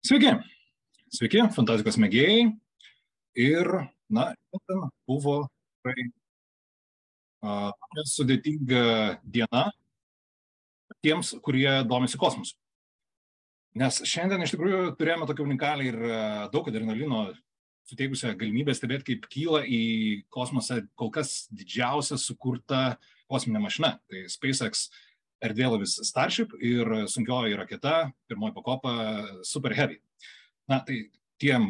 Sveiki, sveiki, fantastikos mėgėjai. Ir, šiandien buvo tikrai tokia sudėtinga diena tiems, kurie domisi kosmosu. Nes šiandien iš tikrųjų turėjome tokią unikalią ir daug adrenalino suteikusią galimybę stebėti, kaip kyla į kosmosą kol kas didžiausia sukurta kosminė mašina. Tai SpaceX erdvėlaivis Starship ir sunkioji raketa, pirmoji pakopa Super Heavy. Tai tiem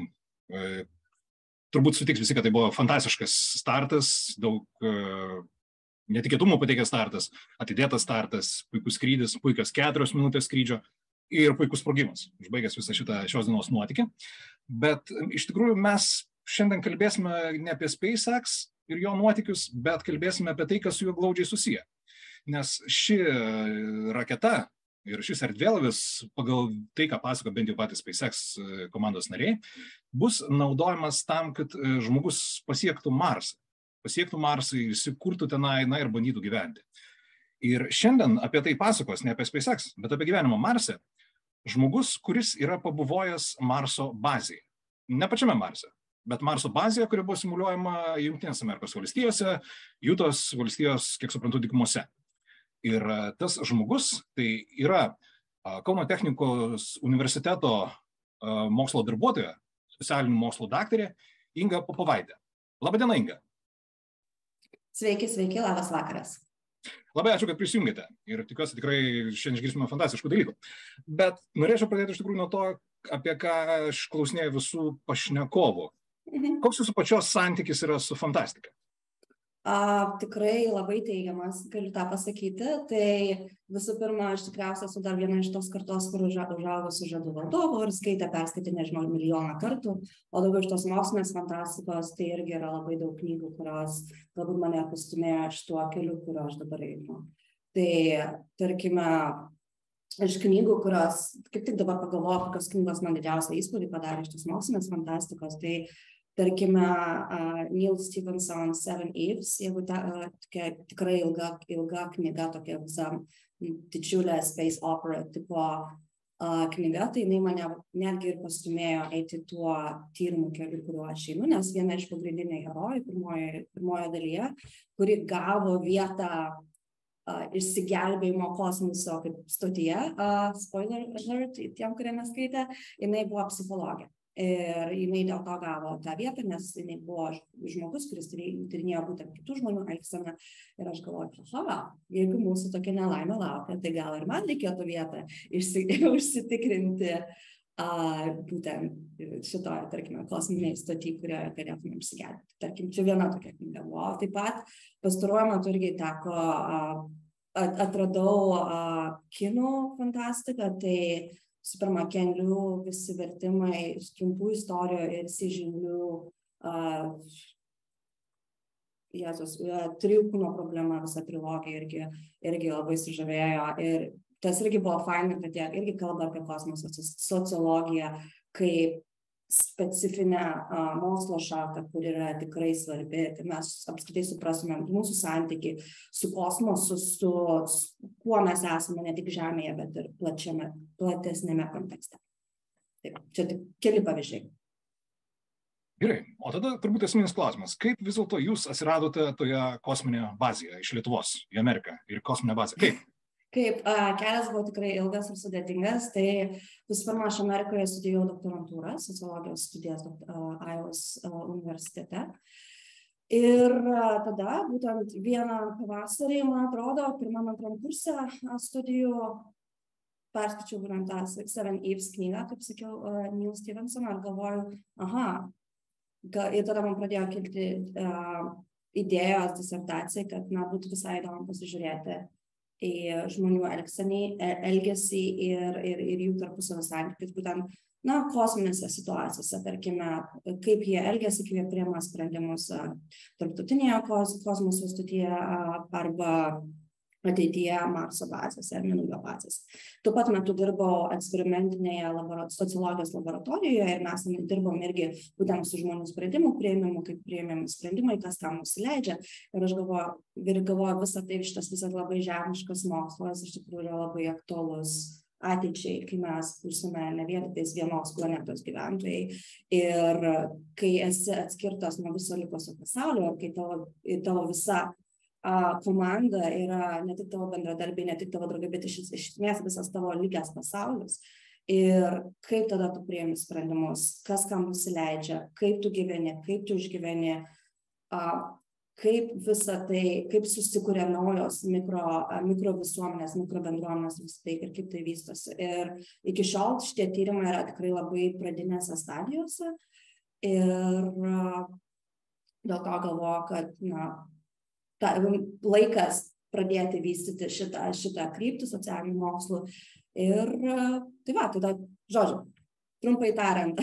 turbūt sutiks visi, kad tai buvo fantastiškas startas, daug netikėtumų pateikęs startas, atidėtas startas, puikus skrydis, puikios 4 minutės skrydžio ir puikus sprogimas, užbaigęs visą šitą šios dienos nuotykį. Bet iš tikrųjų mes šiandien kalbėsime ne apie SpaceX ir jo nuotykius, bet kalbėsime apie tai, kas su juo glaudžiai susiję. Nes ši raketa ir šis erdvėlaivis, pagal tai, ką pasako bent jau patys SpaceX komandos nariai, bus naudojamas tam, kad žmogus pasiektų Marsą. Pasiektų Marsą, įsikurtų tenai, ir bandytų gyventi. Ir šiandien apie tai pasakos ne apie SpaceX, bet apie gyvenimą Marse. Žmogus, kuris yra pabuvojęs Marso bazėje. Ne pačiame Marse, bet Marso bazėje, kuri buvo simuliuojama Jungtinėse Amerikos valstijose, Jutos valstijos, kiek suprantu, dykumose. Ir tas žmogus tai yra Kauno technikos universiteto mokslo darbuotoja, socialinių mokslų daktarė Inga Popovaitė. Labadiena, Inga. Sveiki, labas vakaras. Labai ačiū, kad prisijungėte ir tikiuosi tikrai šiandien išgirsime fantastiškų dalykų. Bet norėčiau pradėti iš tikrųjų nuo to, apie ką aš klausinėjau visų pašnekovų. Koks jūsų pačios santykis yra su fantastika? Tikrai labai teigiamas, galiu tą pasakyti. Tai visų pirma, aš tikriausiai esu dar viena iš tos kartos, kur užaugo su Žiedų valdovu ir perskaitė, nežinau, milijoną kartų. O daugiau iš tos mokslinės fantastikos, tai irgi yra labai daug knygų, kurios galbūt mane pastūmėjo šituo keliu, kurio aš dabar einu. Tai, tarkime, iš knygų, kurios, kaip tik dabar pagalvoju, kokios knygos man didžiausią įspūdį padarė iš tos mokslinės fantastikos, tai tarkime, Neil Stephenson Seven Eves, jeigu tokia tikrai ilga knyga, tokia visa didžiulė space opera tipo knyga, tai jinai mane netgi ir pastūmėjo eiti tuo tyrimų keliu, kuriuo aš einu, nes viena iš pagrindinių herojų pirmoje dalyje, kuri gavo vietą išsigelbėjimo kosmoso kaip stotyje, spoiler alert, tiem, kurie neskaitė, jinai buvo psichologė. Ir jinai dėl to gavo tą vietą, nes jinai buvo žmogus, kuris tyrinėjo būtent kitų žmonių elgseną. Ir aš galvoju, jeigu mūsų tokia nelaimė laukia, tai gal ir man reikėtų vietą užsitikrinti būtent šitoje, tarkime, kosminėje stotyje, kurioje galėtume išsigelbėti. Tarkim, čia viena tokia knyga buvo. Taip pat pastaruoju metu irgi teko atradau kinų fantastiką, tai su pirma, Ken Liu, visi vertimai, trumpų istorijų ir sižinių, Trijų kūno problema, visa trilogija irgi labai sužavėjo. Ir tas irgi buvo faina, kad jie irgi kalba apie kosmoso sociologiją, kaip specifinę mokslo šaką, kur yra tikrai svarbi, kad mes apskritai suprasime mūsų santykį su kosmosu, su kuo mes esame ne tik Žemėje, bet ir platesnėme kontekste. Taip, čia tik keli pavyzdžiai. Gerai, o tada turbūt esminis klausimas. Kaip vis dėlto jūs atsiradote toje kosminėje bazėje iš Lietuvos į Ameriką ir kosminę bazę? Kaip? Kelias buvo tikrai ilgas ir sudėtingas, tai visų pirma, aš Amerikoje studijavau doktorantūrą, sociologijos studijas Iowas universitete. Ir tada, būtent vieną pavasarį, man atrodo, pirmam-antram kurse studijų perskaičiau būtent tą Seven Eves knygą, kaip sakiau, Neil Stephenson, ir galvoju, ir tada man pradėjo kilti idėjos disertacijai, kad būtų visai įdomu pasižiūrėti į žmonių elgesį ir jų tarpusavio santykius, būtent kosminėse situacijose, tarkime, kaip jie elgiasi, kaip jie priima sprendimus tarptautinėje kosmoso stotyje arba ateityje Marso bazėse ar Mėnulio bazėse. Tuo pat metu dirbau eksperimentinėje sociologijos laboratorijoje ir mes dirbom irgi būtent su žmonių sprendimų priėmimu, kaip priėmėm sprendimai, kas kam nusileidžia. Ir aš galvoju, visą tai, šitas visas labai žemiškas mokslas iš tikrųjų yra labai aktualus ateičiai, kai mes būsime ne vien tais vienos planetos gyventojai ir kai esi atskirtas nuo viso likusio pasaulio, kai tavo visa komanda yra ne tik tavo bendradarbiai, ne tik tavo draugai, bet iš esmės visas tavo likęs pasaulis. Ir kaip tada tu priimi sprendimus, kas kam nusileidžia, kaip tu gyveni, kaip tu išgyveni, kaip visą tai, kaip susikuria naujos mikro visuomenės, mikro bendruomenės, visą tai ir kaip tai vystosi. Ir iki šiol šitie tyrimai yra tikrai labai pradinėse stadijose ir dėl to galvoju, kad laikas pradėti vystyti šitą kryptį socialinių mokslų. Ir tada, žodžiu, trumpai tariant,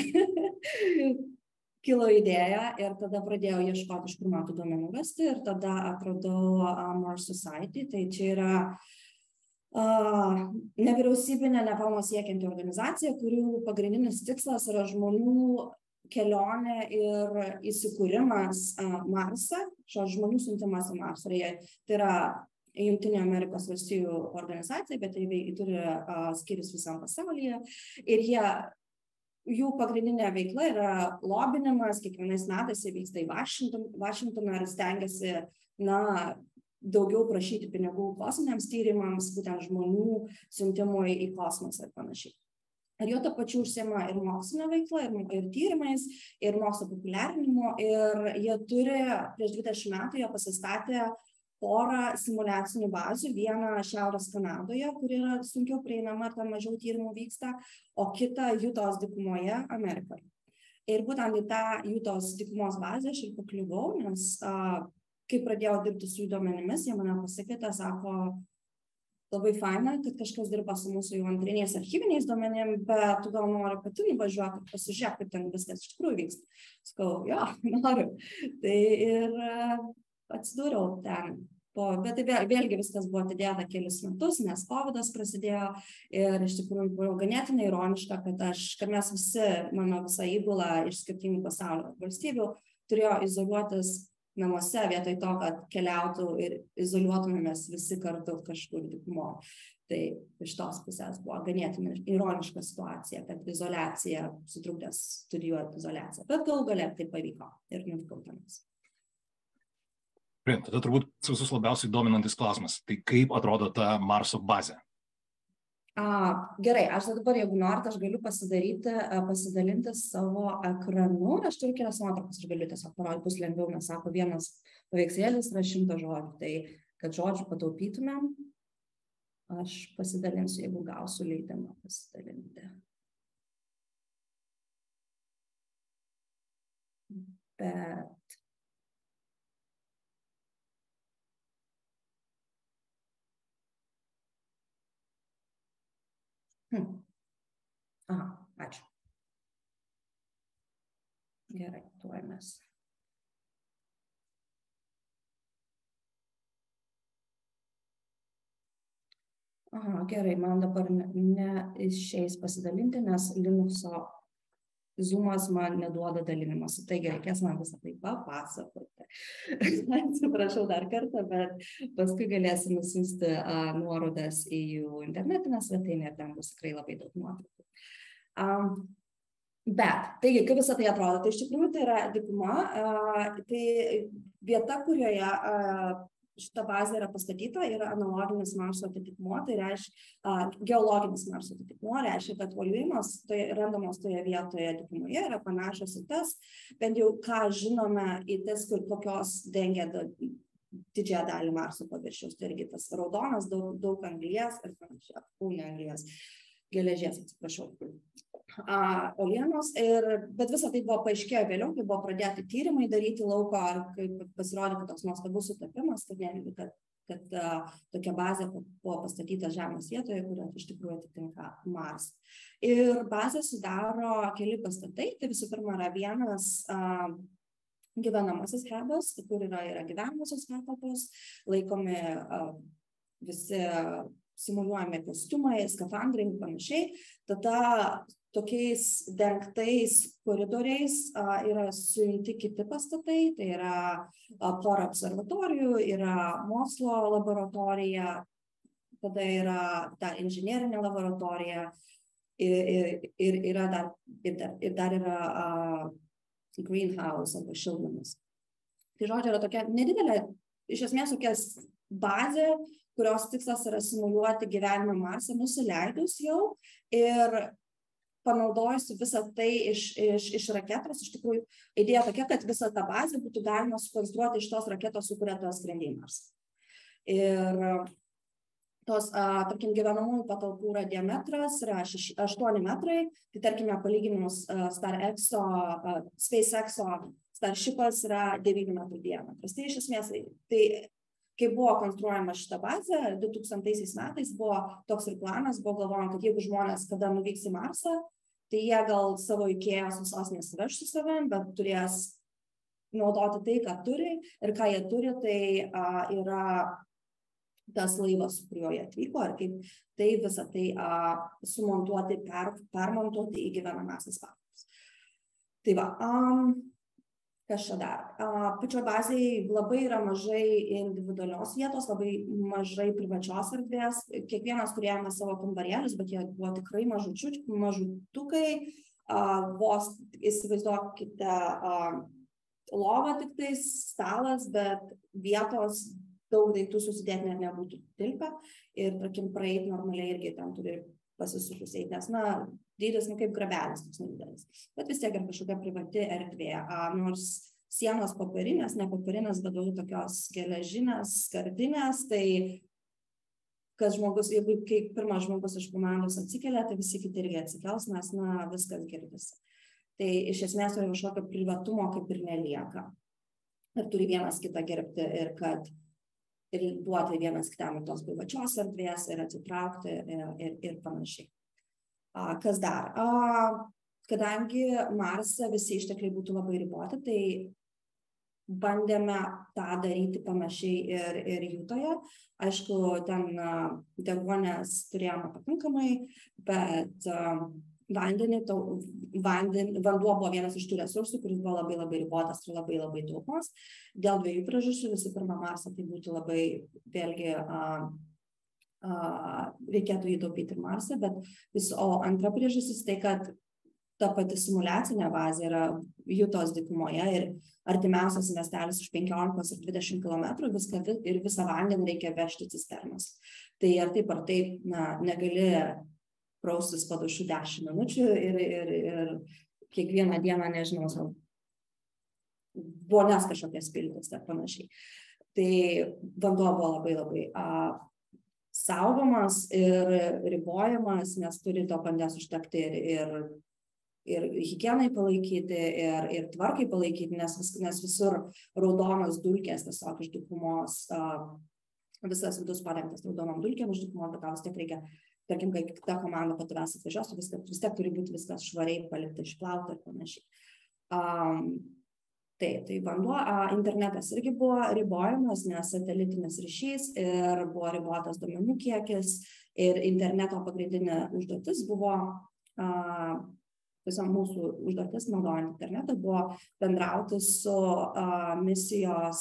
kilo idėja ir tada pradėjau ieškoti, iš kur man tų duomenų rasti ir tada atradau Mars Society. Tai čia yra nevyriausybinė, nepelno siekianti organizacija, kurių pagrindinis tikslas yra žmonių kelionė ir įsikūrimas Marse, žmonių siuntimas į Marsą. Tai yra Jungtinių Amerikos valstijų organizacija, bet tai turi skyrius visam pasaulyje. Ir jų pagrindinė veikla yra lobinimas, kiekvienais metais jie vyksta į Vašingtoną ir stengiasi, daugiau prašyti pinigų kosminiams tyrimams, būtent žmonių siuntimui į kosmosą ir panašiai. Ir jo to pačiu užsiema ir mokslinė veikla, ir tyrimais, ir mokslo populiarinimu. Ir jie turi, prieš 20 metų jie pasistatė porą simuliacinių bazių, vieną Šiaurės Kanadoje, kur yra sunkiau prieinama, ten mažiau tyrimų vyksta, o kitą Jutos dykumoje Amerikoje. Ir būtent į tą Jutos dykumos bazę aš ir pakliuvau, nes kai pradėjau dirbti su jų duomenimis, jie mane pasikvietė, sako, labai faina, kad kažkas dirba su mūsų jau antriniais archyviniais duomenim, bet tu gal nori pati nuvažiuoti ir pasižiūrėk, kaip ten viskas iš tikrųjų vyksta. Sakau, jo, noriu. Tai ir atsidūriau ten. Bet vėlgi viskas buvo atidėta kelis metus, nes COVID prasidėjo ir iš tikrųjų buvo ganėtinai ironiška, kad mes visi, mano visa įgula iš skirtingų pasaulio valstybių, turėjo izoliuotis namuose vietoj to, kad keliautų ir izoliuotumėmės visi kartu kažkur dykumo. Tai iš tos pusės buvo ganėtinai ironiška situacija, kad izoliacija sutrukdė studijuoti izoliaciją. Bet galų gale tai pavyko ir nutikau tenais. Tada turbūt visus labiausiai dominantis klausimas. Tai kaip atrodo ta Marso bazė? Gerai, aš dabar, jeigu norit, aš galiu pasidalinti savo ekranu. Aš turiu kelias nuotraukas, aš galiu tiesiog parodyti, bus lengviau, nes sako, vienas paveikslėlis yra 100 žodžių. Tai, kad žodžių pataupytumėm, aš pasidalinsiu, jeigu gausiu leidimą pasidalinti. Bet ačiū. Gerai, tuoj mes. Gerai, man dabar neišeis pasidalinti, nes Linuxo Zoomas man neduoda dalinimosi. Taigi reikės man visą tai papasakoti. Atsiprašau dar kartą, bet paskui galėsim nusiųsti nuorodas į jų internetinę svetainę ir ten bus tikrai labai daug nuotraukų. Bet, taigi, kaip visą tai atrodo, tai iš tikrųjų tai yra dykuma, tai vieta, kurioje šita bazė yra pastatyta, yra analoginis Marso atitikmuo, tai reiškia geologinis Marso atitikmuo, reiškia, kad uolijimas randamos toje vietoje dykumoje yra panašios į tas, bent jau ką žinome į tas, kokios dengia didžiąją dalį Marso paviršiaus, tai irgi tas raudonas, daug anglies ir panašiai, ne anglies, geležies, atsiprašau. Uolienos, bet visą tai buvo paaiškėjo vėliau, kai buvo pradėti tyrimai daryti lauko, kai pasirodė, kad toks nuostabus sutapimas, kad tokia bazė buvo pastatyta Žemės vietoje, kurio iš tikrųjų atitinka Mars. Ir bazę sudaro keli pastatai, tai visų pirma yra vienas gyvenamasis hebas, kur yra gyvenamosios patalpos, laikomi visi simuliuojami kostiumai, skafandrai ir panašiai. Tada tokiais dengtais koridoriais yra sujungti kiti pastatai, tai yra pora observatorijų, yra mokslo laboratorija, tada yra ta inžinerinė laboratorija ir dar yra greenhouse arba šiltnamis. Tai žodžiu, yra tokia nedidelė, iš esmės tokia bazė, kurios tikslas yra simuliuoti gyvenimą Marse nusileidus jau ir panaudojusi visą tai iš raketos. Iš tikrųjų, idėja tokia, kad visą tą bazę būtų galima sukonstruoti iš tos raketos, su kuria tu atskrendi į Marsą. Ir tos, tarkim, gyvenamųjų patalpų yra diametras, yra 8 metrai, tai tarkime, palyginus SpaceX'o Starshipas yra 9 metrų diametras. Tai iš esmės, tai kai buvo konstruojama šitą bazę, 2000 metais buvo toks ir planas, buvo galvojama, kad jeigu žmonės kada nuvyks į Marsą, tai jie gal savo IKEA'os visos nesiveš su savim, bet turės naudoti tai, ką turi, ir ką jie turi, tai yra tas laivas, su kuriuo jie atvyko, ir kaip tai visą tai sumontuoti, permontuoti į gyvenamąsias patalpas. Tai va, kas čia dar? Pačioj bazėje labai yra mažai individualios vietos, labai mažai privačios erdvės. Kiekvienas turėjome savo kambarėlius, bet jie buvo tikrai mažutukai. Vos įsivaizduokite lovą tik tai, stalas, bet vietos daug daiktų susidėti net nebūtų tilpę. Ir, tarkim, praeiti normaliai irgi ten turi pasisukus eiti, nes, dydis, kaip grabelis, toks nedidelis. Bet vis tiek ir kažkokia privati erdvė. Nors sienos popierinės, ne popierinės, bet daugiau tokios geležinės, skardinės, tai kad žmogus, jeigu kai pirmas žmogus iš komandos atsikelia, tai visi kiti irgi atsikels, nes, viskas girdisi. Tai iš esmės to kažkokio privatumo kaip ir nelieka. Ir turi vienas kitą gerbti ir kad ir duoti vienas kitam tos privačios erdvės ir atsitraukti ir panašiai. Kas dar? Kadangi Marse visi ištekliai būtų labai riboti, tai bandėme tą daryti panašiai ir Jutoje. Aišku, ten deguonies turėjome pakankamai, bet vanduo buvo vienas iš tų resursų, kuris buvo labai labai ribotas ir labai labai trūkumas. Dėl 2 priežasčių. Visų pirma, Marsą tai būtų labai, vėlgi, reikėtų jį taupyti ir Marsą, o antra priežastis tai, kad ta pati simuliacinė bazė yra Jutos dykumoje ir artimiausias miestelis už 15 ir 20 km ir visą vandenį reikia vežti cisternas. Tai ar taip, negali praustis po dušu 10 minučių ir kiekvieną dieną, nežinau, vonias kažkokias piltis ar panašiai. Tai vanduo buvo labai labai saugomas ir ribojamas, nes turi to vandens užtekti ir higienai palaikyti, ir tvarkai palaikyti, nes visur raudonos dulkės tiesiog iš dykumos, visas vidus padengtas raudonom dulkėm iš dykumos, bet tau vis tiek reikia, tarkim, kai ta komanda po tavęs atvažiuos, vis tiek turi būti viskas švariai palikta, išplauta ir panašiai. Tai vanduo, internetas irgi buvo ribojamas, nes satelitinis ryšys ir buvo ribotas duomenų kiekis ir interneto pagrindinė užduotis buvo, tiesiog mūsų užduotis naudojant internetą buvo bendrauti su misijos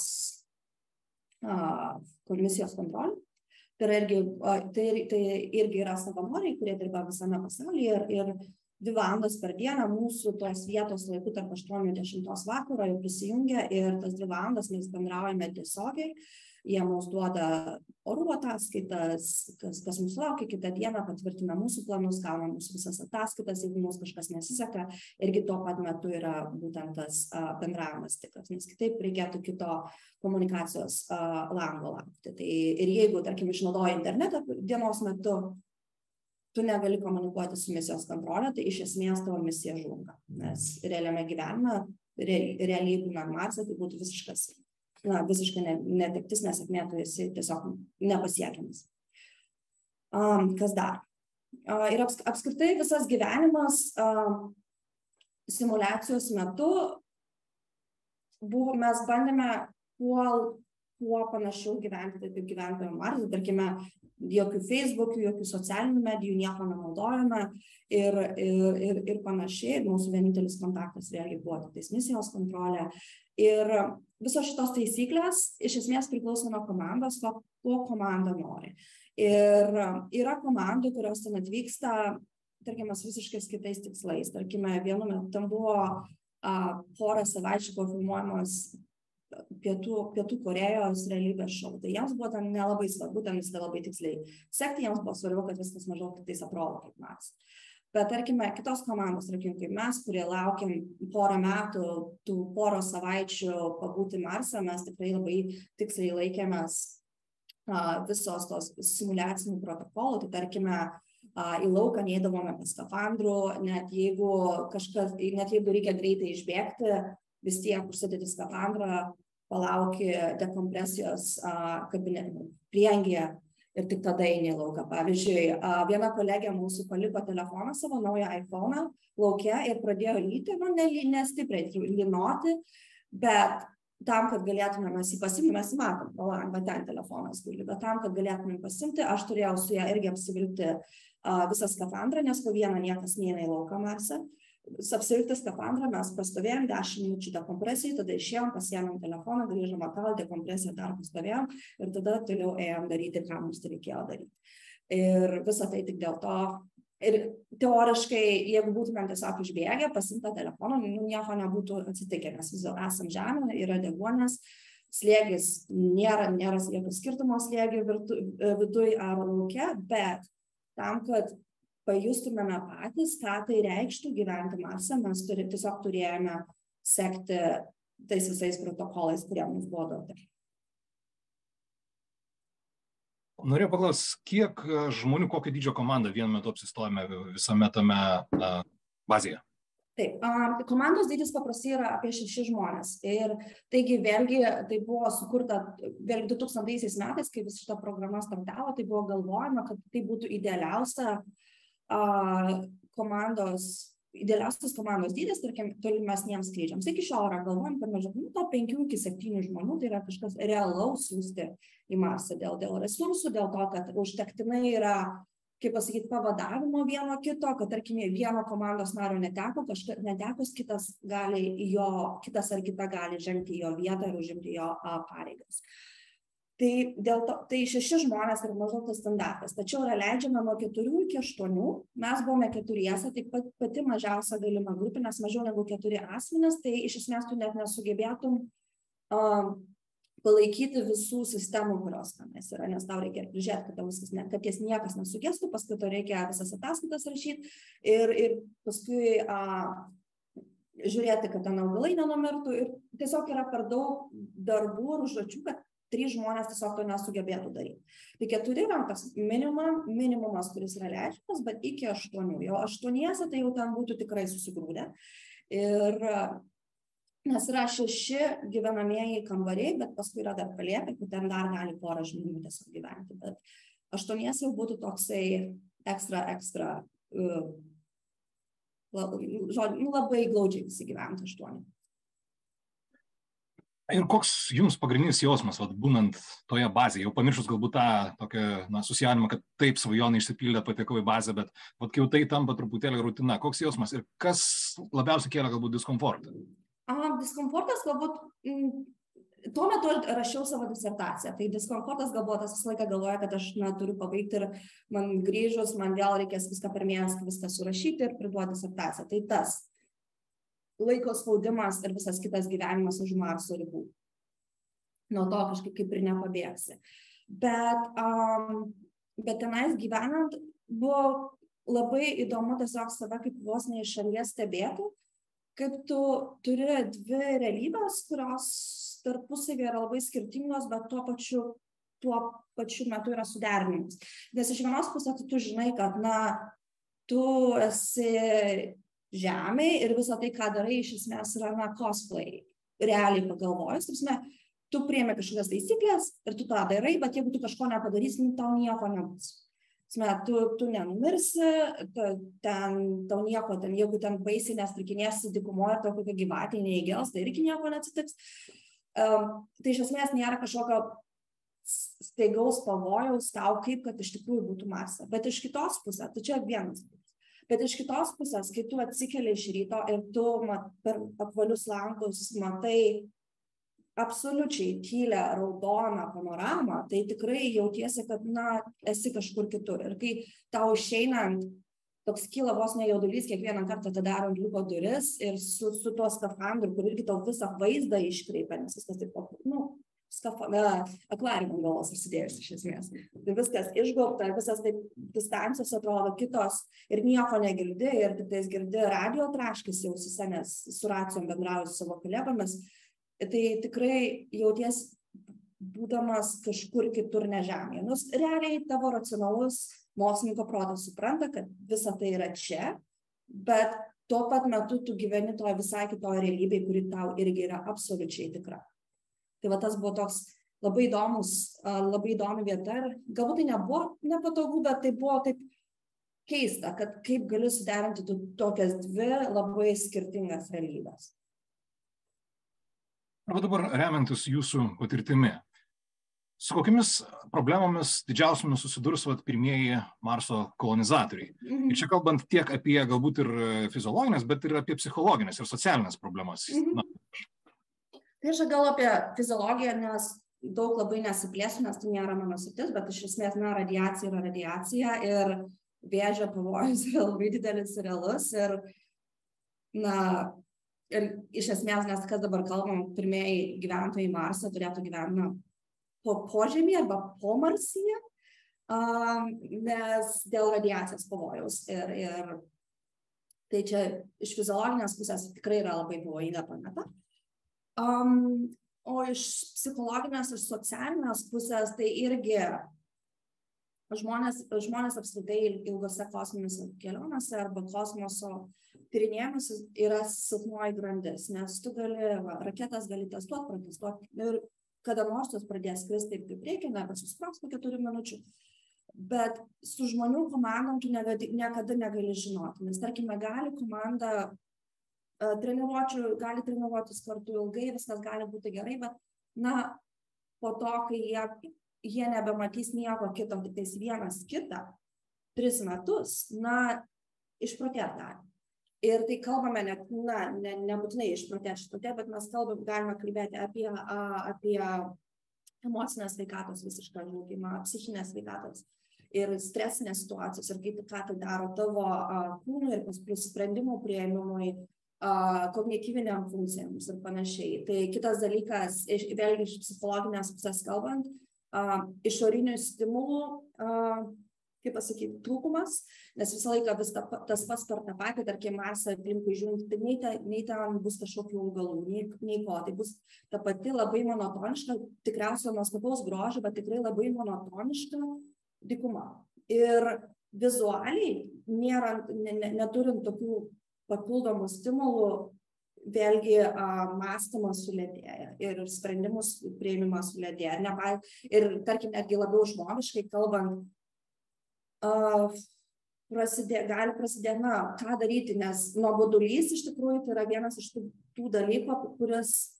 kontrolė. Tai irgi yra savanoriai, kurie dirba visame pasaulyje ir 2 valandas per dieną mūsų tos vietos laikų tarp 8 ir 10 vakaro jau prisijungia ir tas 2 valandas mes bendraujame tiesiogiai. Jie mums duoda orų ataskaitas, kas mūsų laukia kitą dieną, patvirtina mūsų planus, gauna mūsų visas ataskaitas, jeigu mums kažkas nesiseka, irgi tuo pat metu yra būtent tas bendravimas tikras, nes kitaip reikėtų kito komunikacijos lango laukti. Tai ir jeigu, tarkim, išnaudoji internetą dienos metu, tu negali komunikuoti su misijos kontrolė, tai iš esmės tavo misija žlunga, nes realiame gyvenime, realiai būnant Marse, tai būtų visiškai netektis, nesėkmė, tu esi tiesiog nepasiekiamas. Kas dar? Ir apskritai visas gyvenimas simuliacijos metu mes bandėme kuo panašiau gyventi, taip kaip gyventojų Marse, tarkime, jokių Facebook'ų, jokių socialinių medijų, nieko nenaudojame ir panašiai. Mūsų vienintelis kontaktas vėlgi buvo tik misijos kontrolė. Ir visos šitos taisyklės iš esmės priklauso nuo komandos, ko komanda nori. Ir yra komandų, kurios ten atvyksta, tarkime, visiškai kitais tikslais. Tarkime, vienu metu tam buvo porą savaičių buvo filmuojamas Pietų Korėjos realybės šou. Tai jiems buvo ten nelabai svarbu, ten viską labai tiksliai sekti, jiems buvo svarbu, kad viskas maždaug tiktais atrodo kaip Marse. Bet tarkime, kitos komandos, tarkim, kaip mes, kurie laukiam porą metų, tų porą savaičių pabūti Marse, mes tikrai labai tiksliai laikėmės visos tos simuliacinių protokolų. Tai tarkime, į lauką neįdavome be skafandrų, net jeigu reikia greitai išbėgti, vis tiek užsidėti skafandrą, palauki dekompresijos prieangyje ir tik tada eini į lauką. Pavyzdžiui, viena kolegė mūsų paliko telefoną savo naują iPhone'ą lauke ir pradėjo lyti, nestipriai lynoti, bet tam, kad galėtume mes jį pasimti, mes matom, va ten telefonas guli, bet tam, kad galėtume pasimti, aš turėjau su ją irgi apsivilkti visą skafandrą, nes po vieną niekas neina į lauką Marse. Apsivilkti skafandrą, mes pastovėjom 10 minučių dekompresijai, tada išėjom, pasiėmėm telefoną, grįžom atgal, dekompresiją dar pastovėjom ir tada toliau ėjom daryti, ką mums reikėjo daryti. Ir visą tai tik dėl to. Ir teoriškai, jeigu būtumėm tiesiog išbėgę, pasimtą telefoną, nieko nebūtų atsitikę, nes vis dėlto esam žemė, yra deguonies, slėgis nėra jokio skirtumo slėgių viduj ar lauke, bet tam, kad pajustumėme patys, ką tai reikštų gyventi Marse, mes tiesiog turėjome sekti tais visais protokolais, kurie mums buvo duoti. Norėjau paklausti, kiek žmonių, kokio dydžio komanda vienu metu apsistojame visame tame bazėje? Taip, komandos dydis paprastai yra apie 6 žmonės. Ir taigi vėlgi tai buvo sukurta vėlgi 2000 metais, kai vis šita programa startavo, tai buvo galvojama, kad tai būtų idealiausias komandos dydis, tarkim, tolimesniems skrydžiams. Iki šiol yra galvojama, kad maždaug to 5 iki 7 žmonių, tai yra kažkas realaus siųsti į Marsą dėl resursų, dėl to, kad užtektinai yra, kaip pasakyti, pavadavimo vieno kito, kad tarkim, vieno komandos nario netekus, kitas ar kita gali žengti į jo vietą ir užimti jo pareigas. Tai 6 žmonės yra maždaug tas standartas, tačiau yra leidžiama nuo 4 iki 8, mes buvome 4, tai pati mažiausia galima grupė, nes mažiau negu 4 asmenys, tai iš esmės tu net nesugebėtum palaikyti visų sistemų, kurios tenais yra, nes tau reikia prižiūrėti, kad jas niekas nesugestų, paskui to reikia visas ataskaitas rašyti ir paskui žiūrėti, kad ten augalai nenumirtų ir tiesiog yra per daug darbų ir užduočių, kad 3 žmonės tiesiog to nesugebėtų daryti. Tai 4 yra tas minimumas, kuris yra leidžiamas, bet iki 8. Jau 8 tai jau ten būtų tikrai susigrūdę. Ir nes yra 6 gyvenamieji kambariai, bet paskui yra dar palėpė, kur ten dar gali porą žmonių tiesiog gyventi. Bet 8 jau būtų toksai ekstra, labai glaudžiai visi gyventi 8. Ir koks jums pagrindinis jausmas, būnant toje bazėje, jau pamiršus galbūt tą tokią susijaudinimą, kad taip svajonė išsipildė, patekau į bazę, bet kai jau tai tampa truputėlį rutina, koks jausmas ir kas labiausiai kėlė galbūt diskomfortą? Diskomfortas galbūt, tuo metu rašiau savo disertaciją, tai diskomfortas galbūt tas visą laiką galvoja, kad aš turiu pabaigti ir man grįžus, man vėl reikės viską per mėnesį viską surašyti ir priduoti disertaciją. Tai tas laiko spaudimas ir visas kitas gyvenimas už Marso ribų. Nuo to kažkaip kaip ir nepabėgsi. Bet tenais gyvenant buvo labai įdomu tiesiog save kaip vos ne iš šalies stebėti, kaip tu turi 2 realybės, kurios tarpusavy yra labai skirtingos, bet tuo pačiu metu yra suderinimas. Nes iš vienos pusės tu žinai, kad tu esi žemėj ir visą tai, ką darai, iš esmės yra cosplay. Realiai pagalvojus, tu priemi kažkokias taisyklės ir tu tą darai, bet jeigu tu kažko nepadarysi, tau nieko nebus. Tu nenumirsi, tau nieko, jeigu ten baisiai nestrikinėsi dykumoje, tau kokia gyvatė neįgels, tai irgi nieko neatsitiks. Tai iš esmės nėra kažkokio staigaus pavojaus tau, kaip kad iš tikrųjų būtų Marse. Bet iš kitos pusės, tai čia vienas. Bet iš kitos pusės, kai tu atsikeli iš ryto ir tu per apvalius langus matai absoliučiai tylią raudoną panoramą, tai tikrai jautiesi, kad, esi kažkur kitur. Ir kai tau išeinant, toks kyla vos ne jaudulys, kiekvieną kartą atidarant liuko duris ir su tuo skafandru, kur irgi tau visą vaizdą iškreipia, nes viskas taip, akvariumo galvos užsidėjus iš esmės. Tai viskas išgaubta, visas taip distancijos atrodo kitos ir nieko negirdi, ir tik tais girdi radio traškis jau susenęs su racijom bendrauju su savo kolegomis. Tai tikrai jauties būdamas kažkur kitur ne žemėje. Nors realiai tavo racionalus mokslininko protas supranta, kad visa tai yra čia, bet tuo pat metu tu gyveni toje visai kitoje realybėje, kuri tau irgi yra absoliučiai tikra. Tai va tas buvo toks labai įdomi vieta ir galbūt tai nebuvo nepatogu, bet tai buvo taip keista, kad kaip gali suderinti tokias dvi labai skirtingas realybės. Arba dabar remiantis jūsų patirtimi, su kokiamis problemomis didžiausiamis susidurs pirmieji Marso kolonizatoriai? Ir čia kalbant tiek apie galbūt ir fiziologinės, bet ir apie psichologinės ir socialinės problemas. Tai aš gal apie fiziologiją, nes daug labai nesiplėsiu, nes tai nėra mano sritis, bet iš esmės, radiacija yra radiacija ir vėžio pavojus yra labai didelis ir realus. Ir iš esmės, nes kas dabar kalbam, pirmieji gyventojai Marsą turėtų gyventi po žemėje arba po Marsyje, nes dėl radiacijos pavojaus. Ir tai čia iš fiziologinės pusės tikrai yra labai pavojinga planeta. O iš psichologinės ir socialinės pusės tai irgi žmonės apskritai ilgose kosminėse kelionėse arba kosmoso tyrinėjimuose yra silpnoji grandis, nes tu raketas gali testuoti, protestuoti ir kada nors jos pradės skristi taip, kaip reikia, nebesusprogs po 4 minučių. Bet su žmonių komandom tu niekada negali žinoti, nes tarkime gali komanda gali treniruotis kartu ilgai, viskas gali būti gerai, bet po to, kai jie nebematys nieko kito, tik tais vienas kitą 3 metus, išprotėt gali. Ir tai kalbame nebūtinai išprotėt, bet mes galime kalbėti apie emocinės sveikatos visišką žlugimą, psichinės sveikatos ir stresinės situacijos, ir ką tai daro tavo kūnui ir plus sprendimų priėmimui, kognityviniam funkcijoms ir panašiai. Tai kitas dalykas, vėlgi iš psichologinės pusės kalbant, išorinių stimulų, trūkumas, nes visą laiką vis tas pats per tą patį, tarkim, Marsą aplinkui žiūrint, nei ten bus kažkokių augalų, nei ko, tai bus ta pati labai monotoniška, tikriausiai nuostabaus grožio, bet tikrai labai monotoniška dykuma. Ir vizualiai, neturint tokių papildomų stimulų, vėlgi mąstymas sulėtėja ir sprendimus priėmimas sulėtėja. Ir tarkim, netgi labiau žmogiškai kalbant, gali prasidėti, ką daryti, nes nuobodulys iš tikrųjų tai yra vienas iš tų dalykų, kuris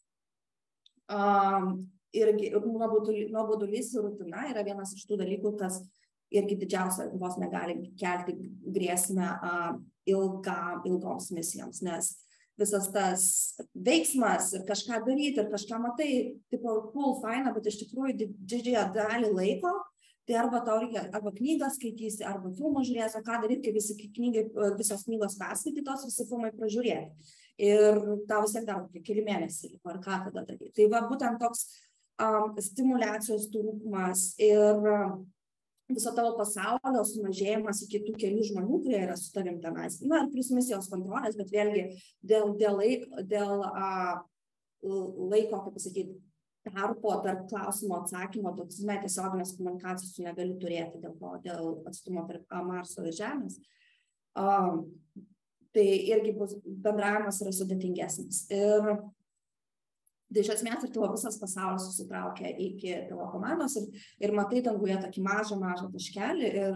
irgi nuobodulys ir rutina yra vienas iš tų dalykų, kas irgi didžiausia vos negali kelti grėsmę ilgoms misijoms, nes visas tas veiksmas ir kažką daryti ir kažką matai, tipo cool, faina, bet iš tikrųjų didžiąją dalį laiko, tai arba tau reikia arba knygą skaitysi, arba filmą žiūrėsi, o ką daryti, kai visos knygos perskaitytos, visi filmai pražiūrėti. Ir tau vis tiek dar keli mėnesiai, ar ką tada daryti. Tai va būtent toks stimulacijos trūkumas ir viso tavo pasaulio sumažėjimas iki tų kelių žmonių, kurie yra su tavim tenais. Ir plus misijos kontrolės, bet vėlgi dėl laiko, kaip pasakyti, tarpo tarp klausimo atsakymo, tiesioginės komunikacijos tu negali turėti dėl atstumo tarp Marso ir Žemės. Tai irgi bendravimas yra sudėtingesnis. Ir iš esmės ir tavo visas pasaulis susitraukia iki tavo komandos ir matai danguje tokį mažą taškelį ir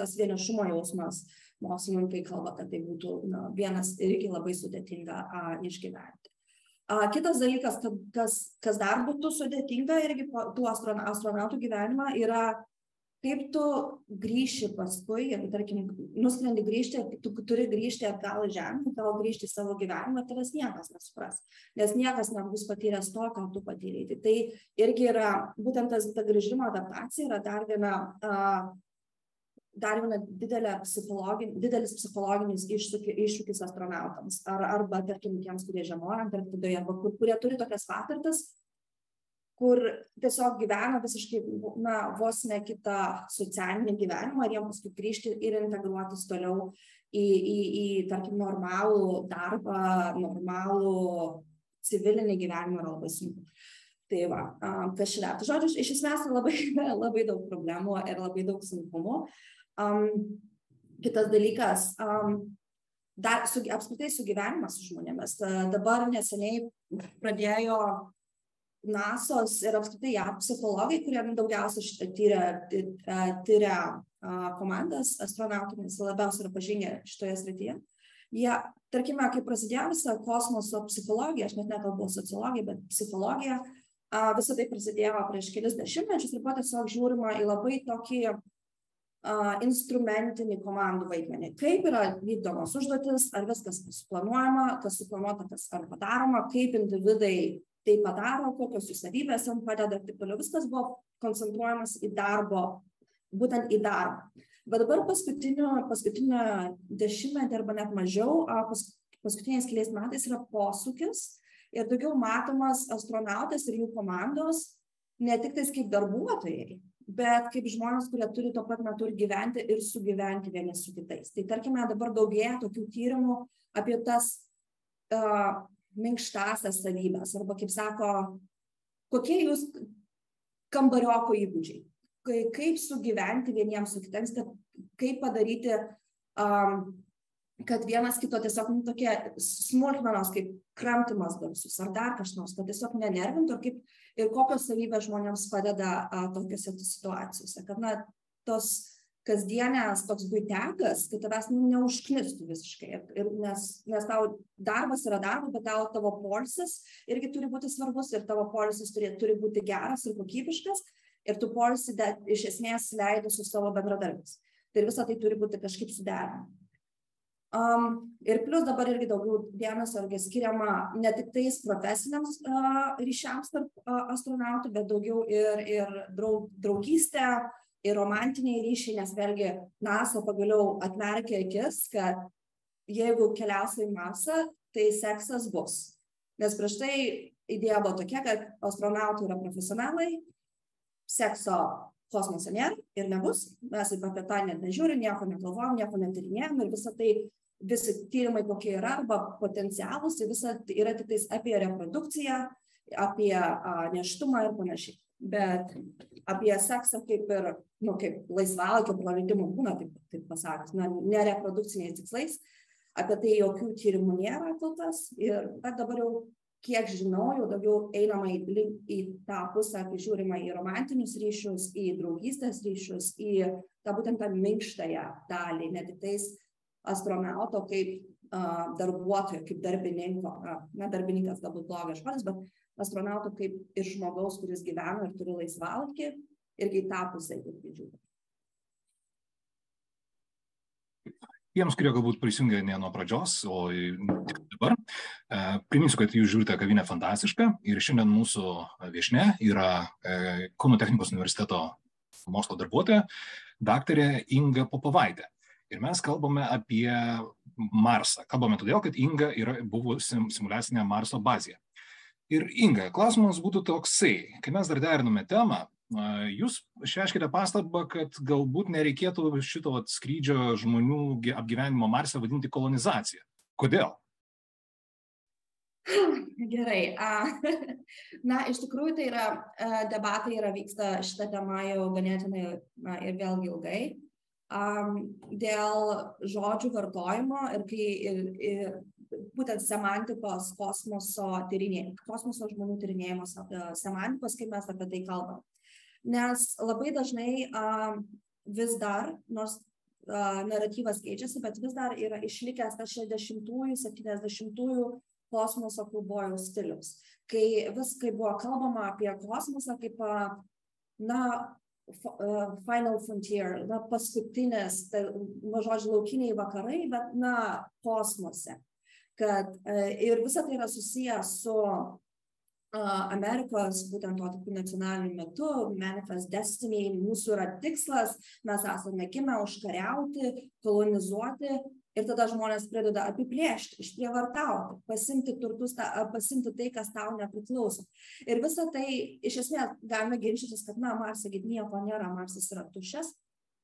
tas vienišumo jausmas, mokslininkai kalba, kad tai būtų vienas irgi labai sudėtinga išgyventi. Kitas dalykas, kas dar būtų sudėtinga irgi tų astronautų gyvenimą, yra kaip tu grįši paskui, jeigu, tarkim, nuskrendi grįžti, tu turi grįžti atgal į žemę, tau grįžti į savo gyvenimą, tavęs niekas nesupras, nes niekas nebus patyręs to, ką tu patyrei. Tai irgi yra, būtent ta grįžimo adaptacija yra dar viena didelis psichologinis iššūkis astronautams, arba, tarkim, tiems, kurie žiemoja Antarktidoje, arba kurie turi tokias patirtis, kur tiesiog gyvena visiškai, vos ne kitą socialinį gyvenimą, ir jiems paskui grįžti ir integruotis toliau į tarkim, normalų darbą, normalų civilinį gyvenimą yra labai sunku. Tai va, kas yra. Tai žodžiu, iš esmės labai daug problemų ir labai daug sunkumų. Kitas dalykas, apskritai sugyvenimas su žmonėmis. Dabar neseniai pradėjo NASO's ir apskritai JAV psichologai, kurie daugiausiai tyria komandas astronautų, nes labiausiai yra pažengę šitoje srityje. Jie, tarkime, kai prasidėjo visa kosmoso psichologija, aš net nekalbu sociologija, bet psichologija, visą tai prasidėjo prieš kelis dešimtmečius ir buvo tiesiog žiūrima į labai tokį instrumentinį komandų vaidmenį. Kaip yra vykdomos užduotis, ar viskas suplanuojama, kas suplanuota, kas ar padaroma, kaip individai tai padaro, kokios jų savybės jam padeda ir taip toliau. Viskas buvo koncentruojamas į darbo, būtent į darbą. Bet dabar paskutinio dešimtmetį arba net mažiau, paskutiniais keliais metais yra posūkis ir daugiau matomas astronautas ir jų komandos ne tik tais kaip darbuotojai, bet kaip žmonės, kurie turi tuo pat metu ir gyventi ir sugyventi vieni su kitais. Tai tarkime, dabar daugėja tokių tyrimų apie tas minkštasias savybės, arba kaip sako, kokie jūs kambarioko įgūdžiai, kaip sugyventi vieniems su kitiems, kaip padaryti, kad vienas kito tiesiog tokie smulkmenos kaip kramtymas garsus ar dar kažkas, kad tiesiog nenervintų ir kokios savybės žmonėms padeda tokiose situacijose, kad tos kasdienės toks buitekas, kad tavęs neužknistų visiškai, nes tau darbas yra darbas, bet tavo poilsis irgi turi būti svarbus ir tavo poilsis turi būti geras ir kokybiškas ir tu poilsį iš esmės leidi su savo bendradarbiais. Tai visą tai turi būti kažkaip suderinama. Ir plus dabar irgi daugiau dėmesio skiriama ne tik tais profesiniams ryšiams tarp astronautų, bet daugiau ir draugystė, ir romantiniai ryšiai, nes vėlgi NASA pagaliau atmerkė akis, kad jeigu keliausi į Marsą, tai seksas bus. Nes prieš tai idėja buvo tokia, kad astronautai yra profesionalai, sekso kosmose nėra ir nebus, mes apie tą net nežiūrim, nieko negalvojam, nieko netyrinėjam ir visi tyrimai kokie yra arba potencialūs, tai visa yra tik tais apie reprodukciją, apie nėštumą ir panašiai. Bet apie seksą kaip ir, kaip laisvalaikio praleidimo būna, taip pasakius, ne reprodukciniais tikslais, apie tai jokių tyrimų nėra kol kas ir dabar jau, kiek žinau, jau daugiau einama į tą pusę, kai žiūrima į romantinius ryšius, į draugystės ryšius, į būtent tą minkštąją dalį, ne tik tais astronauto kaip darbuotojo, kaip darbininko, darbininkas galbūt blogas žodis, bet astronauto kaip ir žmogaus, kuris gyvena ir turi laisvalaikį, irgi tą pusę žiūri. Tiems, kurie galbūt prisijungė ne nuo pradžios, o tik dabar, priminsiu, kad jūs žiūrite Kavinę fantastišką ir šiandien mūsų viešnia yra Kauno technikos universiteto mokslo darbuotoja, daktarė Inga Popovaitė. Ir mes kalbame apie Marsą. Kalbame todėl, kad Inga yra buvusi simuliacinė Marso bazėje. Ir Inga, klausimas būtų toksai, kai mes dar derinome temą, jūs išreiškite pastabą, kad galbūt nereikėtų šito skrydžio žmonių apgyvenimo Marse vadinti kolonizacija. Kodėl? Gerai. Iš tikrųjų, tai yra debatai vyksta šitą temą jau ganėtinai ir vėlgi ilgai. Dėl žodžių vartojimo ir būtent semantikos kosmoso žmonių tyrinėjimo semantikos, kaip mes apie tai kalbam. Nes labai dažnai vis dar, nors naratyvas keičiasi, bet vis dar yra išlikęs tas 60-ųjų, 70-ųjų kosmoso kaubojaus stilius. Kai viskai buvo kalbama apie kosmosą kaip Final Frontier, paskutinis, žodžiu, laukiniai vakarai, bet, kosmose. Ir visa tai yra susijęs su Amerikos, būtent to tokiu nacionaliniu metu, Manifest Destiny, mūsų yra tikslas, mes esame gimę užkariauti, kolonizuoti, ir tada žmonės pradeda apiplėšti, išprievartauti, pasimti turtus, pasimti tai, kas tau nepriklauso. Ir visą tai, iš esmės, galime ginčytis, kad, Marse nieko nėra, Marsas yra tuščias.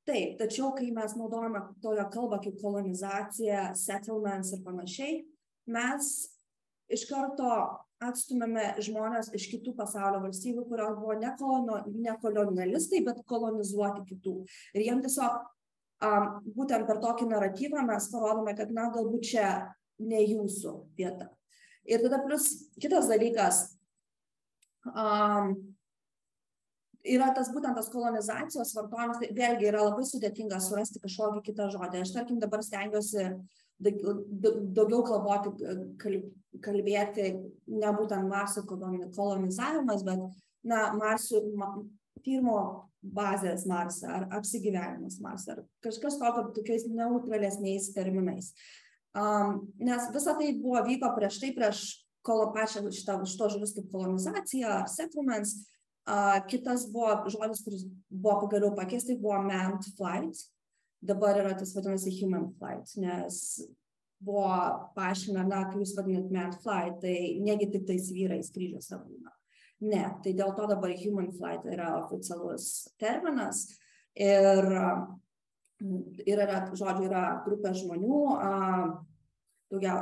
Taip, tačiau, kai mes naudojame toją kalbą kaip kolonizacija, settlements ir panašiai, mes iš karto atstumėme žmonės iš kitų pasaulio valstybių, kurios buvo ne kolonialistai, bet kolonizuoti kitų. Ir jiem tiesiog būtent per tokį naratyvą mes parodome, kad, galbūt čia ne jūsų vieta. Ir tada plus kitas dalykas, yra būtent tas kolonizacijos vartojimas, tai vėlgi yra labai sudėtinga surasti kažkokį kitą žodį. Aš, tarkim, dabar stengiuosi daugiau kalbėti ne būtent Marso kolonizavimas, bet Marso pirmo bazės Marse ar apsigyvenimas Marse ar kažkas tokio tokiais neutralesniais terminais. Nes visa tai vyko prieš pačią šito žodžius kaip kolonizacija ar settlements. Kitas buvo žodis, kuris buvo pagaliau pakeistas, tai buvo manned flight. Dabar yra tas vadinasi human flight, nes buvo paaiškina, kai jūs vadinat manned flight, tai negi tik tais vyrai skrydžiuose būna. Ne, tai dėl to dabar human flight yra oficialus terminas ir yra, žodžiu, yra grupė žmonių, kurie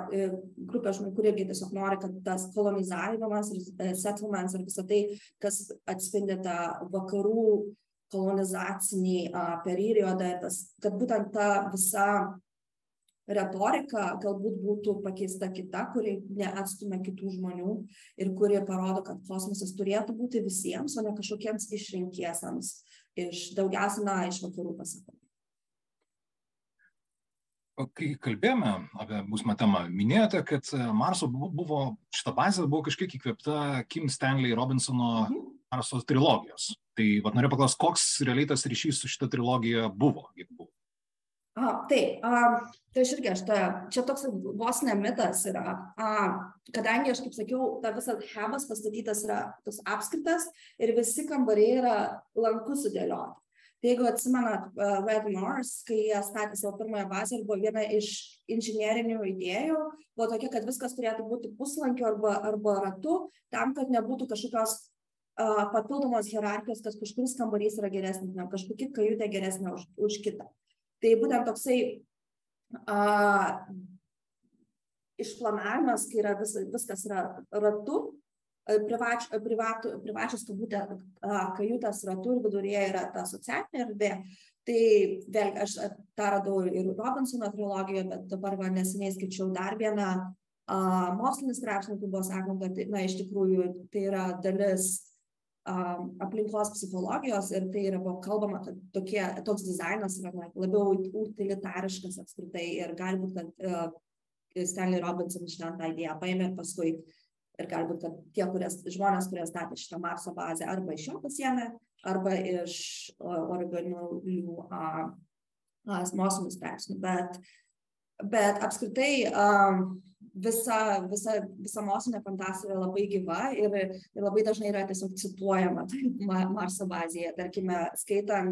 irgi tiesiog nori, kad tas kolonizavimas ir settlements ir visą tai, kas atspindi tą vakarų kolonizacinį periodą, kad būtent ta visa retorika galbūt būtų pakeista kita, kuri neatstumia kitų žmonių ir kuri parodo, kad kosmosas turėtų būti visiems, o ne kažkokiems išrinktiesiems daugiausia iš vakarų pasaulio. Kai kalbėjome apie būsimą temą, minėjote, kad Marso šita bazė buvo kažkiek įkvėpta Kim Stanley Robinsono Marso trilogijos. Tai norėjau paklausti, koks realiai tas ryšys su šita trilogija buvo? Taip, tai aš irgi, čia toks vos ne mitas yra, kadangi aš, kaip sakiau, ta visas hebas pastatytas yra tos apskritas ir visi kambariai yra lanku sudėlioti. Tai jeigu atsimenat Red Mars, kai jie statė savo pirmąją bazę ir buvo viena iš inžinierinių idėjų, buvo tokia, kad viskas turėtų būti puslankiu arba ratu, tam, kad nebūtų kažkokios papildomos hierarchijos, kad kažkuris kambarys yra geresnis, kažkokia kajutė geresnė už kitą. Tai būtent toksai išplanavimas, kai yra viskas yra ratu, privačios kajutės ratu ir vidurėje yra ta socialinė erdvė. Tai vėlgi aš tą radau ir Robinsono trilogijoje, bet dabar neseniai skaičiau dar vieną mokslinį straipsnį, kai buvo sakoma, kad iš tikrųjų tai yra dalis aplinkos psichologijos ir tai yra kalbama, kad toks dizainas yra labiau utilitariškas apskritai ir gali būti, kad Stanley Robinson šitą idėją paėmė ir paskui ir gali būti, kad tie žmonės, kurie statė šitą Marso bazę, arba iš jo pasiėmė, arba iš originalių mokslinių straipsnių. Bet apskritai visa mokslinė fantastika yra labai gyva ir labai dažnai yra tiesiog cituojama Marso bazėje. Tarkime, skaitant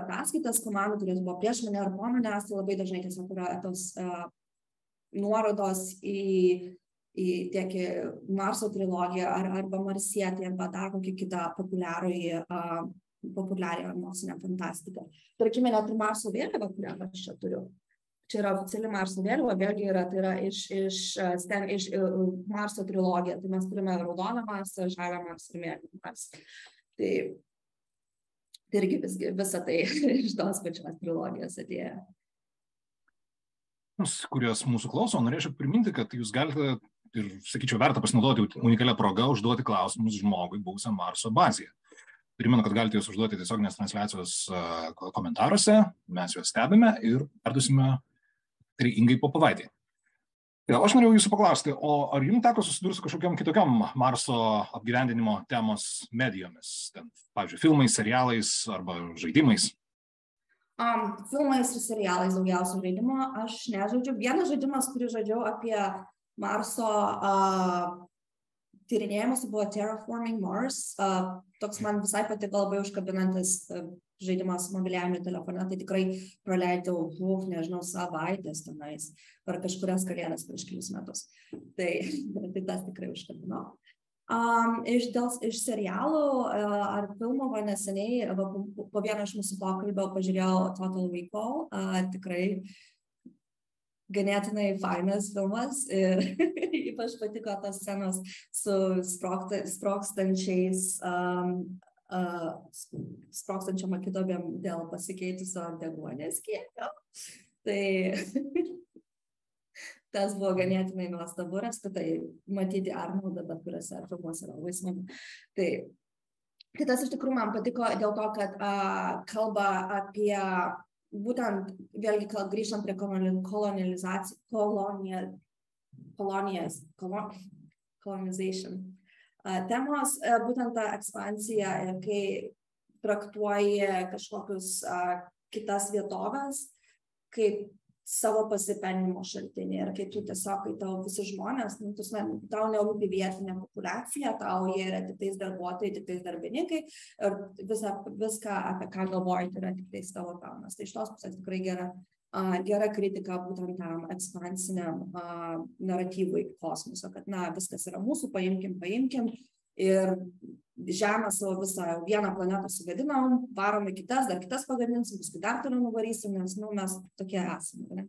ataskaitas komandų, kurios buvo prieš mane ar po manęs, tai labai dažnai tiesiog yra tos nuorodos į tiek Marso trilogiją arba Marsietį, arba dar kokį kitą populiarią mokslinę fantastiką. Tarkime, net ir Marso vėliava, kurią aš čia turiu. Čia yra oficiali Marso vėliava, vėlgi tai yra iš Marso trilogija. Tai mes turime raudoną Marsą, žalią Marsą ir mėlyną Marsą. Tai irgi visą tai iš tos pačios trilogijos atėjo. Kurios mūsų klauso, norėčiau priminti, kad jūs galite ir, sakyčiau, verta pasinaudoti unikalią progą užduoti klausimus žmogui buvusiam Marso bazėje. Primenu, kad galite jūs užduoti tiesioginės transliacijos komentaruose, mes juos stebime ir perduosime Ingai Popovaitei. Aš norėjau jūsų paklausti, o ar jums teko susidurti su kažkokiam kitokiam Marso apgyvendinimo temos medijomis, ten, pavyzdžiui, filmais, serialais arba žaidimais? Filmais ir serialais daugiausia žaidimo aš nežaidžiu. Vienas žaidimas, kurį žaidžiau apie Marso tyrinėjimas, buvo Terraforming Mars. Toks man visai patiko, labai užkabinantis žaidimas mobiliajame telefone, tai tikrai praleidau, nežinau, savaitės tenais per kažkurias kalėdas prieš kelius metus. Tai tas tikrai užkabino. Iš serialų ar filmų neseniai, po vieno iš mūsų pokalbio pažiūrėjau Total Recall, tikrai ganėtinai fainas filmas ir ypač patiko tos scenos su sprogstančiom akidobėm dėl pasikeitusio deguonies kiekio. Tai tas buvo ganėtinai nuostabu, tai matyti Arnoldą, bet kuriuose filmuose yra labai smagu. Tai tas iš tikrųjų man patiko dėl to, kad kalba apie būtent, vėlgi grįžtant prie colonization temos, būtent ta ekspansija, kai traktuoji kažkokius kitas vietovės, kaip savo pasipelnimo šaltinį ir kai tu tiesiog, kai tau visi žmonės, tau nerūpi vietinė populiacija, tau jie yra tiktais darbuotojai, tiktais darbininkai ir viską, apie ką galvoji, tai yra tiktais tavo pelnas. Tai iš tos pusės tikrai gera kritika būtent tam ekspansiniam naratyvui kosmoso, kad viskas yra mūsų, paimkim ir Žemę savo visą vieną planetą sugadinom, varom į kitas, dar kitas pagaminsim, paskui dar toliau nuvarysim, nes mes tokie esame.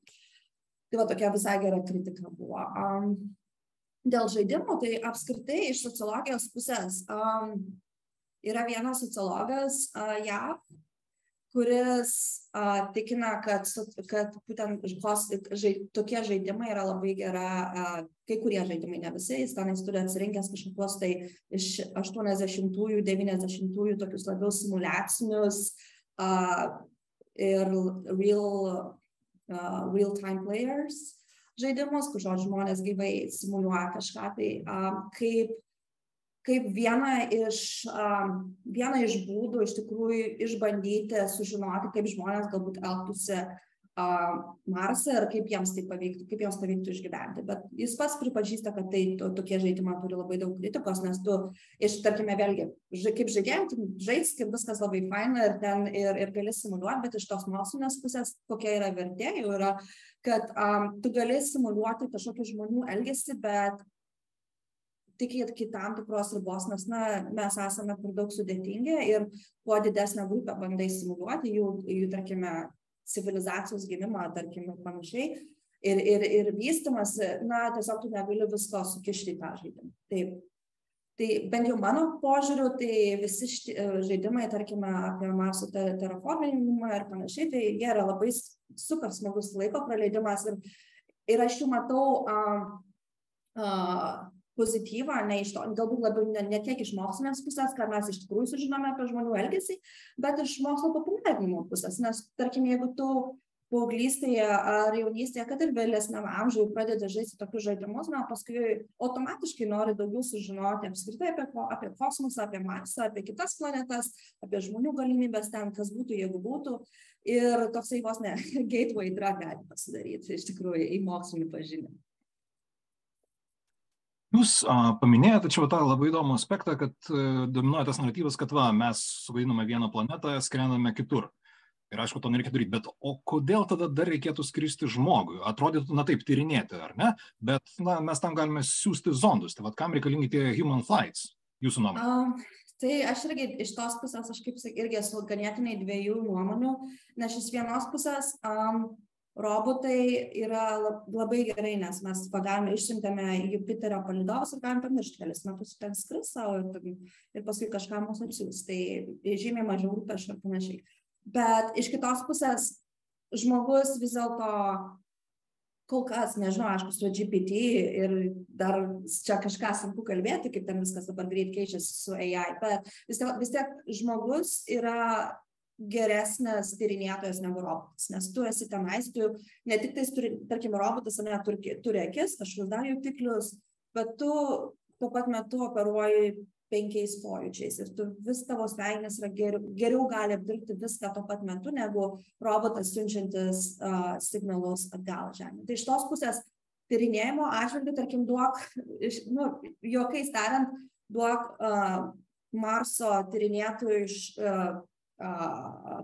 Tai va, tokia visai gera kritika buvo. Dėl žaidimų, tai apskritai iš sociologijos pusės yra vienas sociologas JAV, kuris tikina, kad būtent tokie žaidimai yra labai gera, kai kurie žaidimai, ne visi, jis tenais turi atsirinkęs kažkokios tai iš 80-ųjų, 90-ųjų tokius labiau simuliacinius ir real-time players žaidimus, kur žmonės gyvai simuliuoja kažką, tai kaip viena iš būdų iš tikrųjų išbandyti, sužinoti, kaip žmonės galbūt elgtųsi Marse ir kaip jiems tai pavyktų išgyventi. Bet jis pats pripažįsta, kad tokie žaidimai turi labai daug kritikos, nes tu, tarkime, vėlgi, kaip žaidėjim, žaisk ir viskas labai faina ir gali simuliuoti, bet iš tos mokslinės pusės, kokia yra vertė, jau yra, kad tu gali simuliuoti kažkokių žmonių elgesį, bet tik iki tam tikros ribos, nes mes esame per daug sudėtingi ir kuo didesnę grupę bandai simuliuoti, jų tarkime, civilizacijos gimimą, tarkime, panašiai, ir vystymas, tiesiog tu negali visko sukišti į tą žaidimą. Tai bent jau mano požiūriu, tai visi žaidimai, tarkime, apie Marso terraformingumą ir panašiai, tai jie yra labai super smagus laiko praleidimas ir aš jų matau pozityvą, galbūt labiau ne tiek iš mokslinės pusės, ką mes iš tikrųjų sužinome apie žmonių elgesį, bet iš mokslo populiarinimo pusės, nes, tarkim, jeigu tu paauglystėje ar jaunystėje, kad ir vėlesniam amžiui pradedi žaisti tokius žaidimus, paskui automatiškai nori daugiau sužinoti apskritai apie kosmosą, apie Marsą, apie kitas planetas, apie žmonių galimybės ten, kas būtų, jeigu būtų, ir toksai vos ne gateway drug gali pasidaryti iš tikrųjų į mokslinį pažinimą. Jūs paminėjote čia tą labai įdomų aspektą, kad dominuoja tas naratyvas, kad mes suvaidiname vieną planetą, skrendame kitur. Ir aišku, to nereikia daryti, bet o kodėl tada dar reikėtų skristi žmogui? Atrodytų, taip, tyrinėti, ar ne? Bet mes tam galime siųsti zondus. Tai kam reikalingi tie human flights, jūsų nuomonė? Tai aš irgi iš tos pusės, aš kaip irgi esu ganėtinai dviejų nuomonių, nes iš vienos pusės robotai yra labai gerai, nes mes pagalime išsiuntėme Jupiterio palydovus ir galim pamiršti kelis metus ten skris savo ir paskui kažką mūsų atsiūs. Tai žymiai mažiau rūpesčių ir panašiai. Bet iš kitos pusės žmogus vis dėlto kol kas, nežinau, aišku, su GPT ir dar čia kažką sunku kalbėti, kaip ten viskas dabar greit keičiasi su AI, bet vis tiek žmogus yra geresnis tyrinėtojas negu robotas, nes tu esi tenais, tu ne tik tais turi, tarkim, robotas turi akis, kažkokius dar jutiklius, bet tu tuo pat metu operuoji 5 pojūčiais ir tu vis tavo smegenys yra geriau gali apdirbti viską tuo pat metu, negu robotas siunčiantis signalus atgal žemė. Tai iš tos pusės tyrinėjimo atžvilgiu, tarkim, duok, juokais tariant, duok Marso tyrinėtojų iš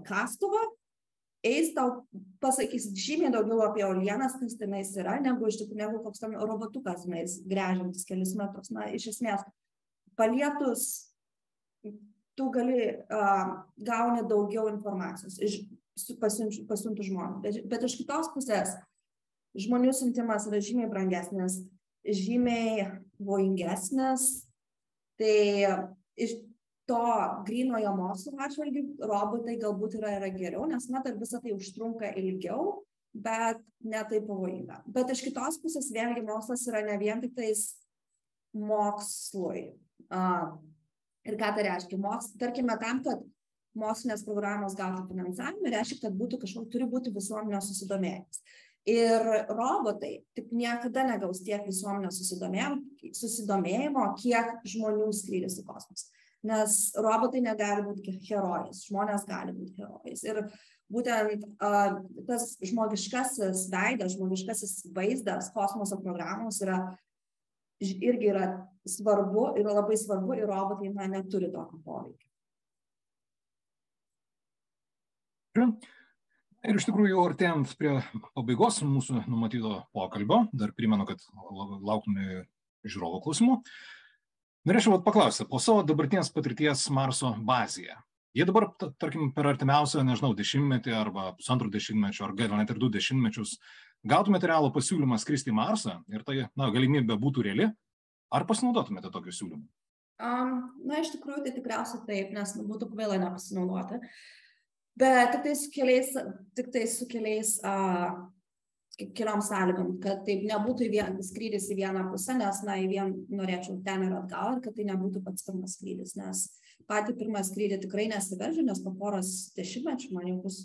kastuvą, eis tau pasakys žymiai daugiau apie uolienas, kas tenais yra, negu iš tikrųjų, negu koks tam robotukas gręžiantis kelis metrus. Na, iš esmės, palietus, tu gali gauni daugiau informacijos, pasiuntų žmonės. Bet iš kitos pusės, žmonių siuntimas yra žymiai brangesnis, žymiai vojingesnis, tai iš to grynojo mokslo atžvilgių robotai galbūt yra geriau, nes ir visą tai užtrunka ilgiau, bet ne taip pavojinga. Bet iš kitos pusės vėlgi mokslas yra ne vien tik tais mokslui. Ir ką tai reiškia? Tarkime, tam, kad mokslinės programos gautų finansavimą, reiškia, kad turi būti visuomenės susidomėjimas. Ir robotai tik niekada negaus tiek visuomenės susidomėjimo, kiek žmonių skrydis į kosmosą. Nes robotai negali būti herojais, žmonės gali būti herojais. Ir būtent tas žmogiškasis veidas, žmogiškasis vaizdas kosmoso programos irgi yra svarbu, yra labai svarbu ir robotai neturi tokio poveikio. Ir iš tikrųjų, jau artėjant prie pabaigos mūsų numatyto pokalbio, dar primenu, kad lauktume žiūrovo klausimų. Norėčiau paklausti, po savo dabartinės patirties Marso bazėje, jie dabar, tarkim, per artimiausią, nežinau, 10-metį arba pusantro dešimtmečio, ar gal net ir 2 dešimtmečius, gautumėte realų pasiūlymą skristi į Marsą ir tai, galimybė būtų reali, ar pasinaudotumėte tokiu siūlymu? Iš tikrųjų, tai tikriausiai taip, nes būtų kvaila nepasinaudoti. Bet tik tai su keliais keliom sąlygom, kad taip nebūtų skrydis į vieną pusę, nes norėčiau ten ir atgal, ir kad tai nebūtų pats pirmas skrydis, nes patį pirmą skrydį tikrai nesiveržiu, nes po poros dešimtmečių man jau bus,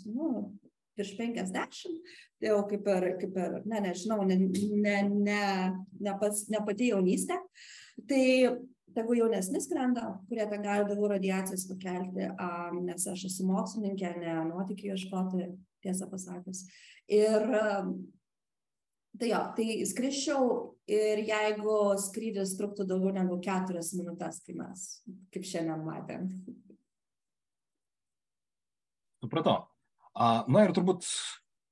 virš 50, tai jau kaip ir nežinau, ne pati jaunystė, tai tegu jaunesni skrenda, kurie ten gali daugiau radiacijos pakelti, nes aš esu mokslininkė, ne nuotykių ieškoti, tiesą pasakius. Ir tai skrisčiau ir jeigu skrydis truktų daugiau negu 4 minutės, kai mes kaip šiandien matėm. Supratau. Ir turbūt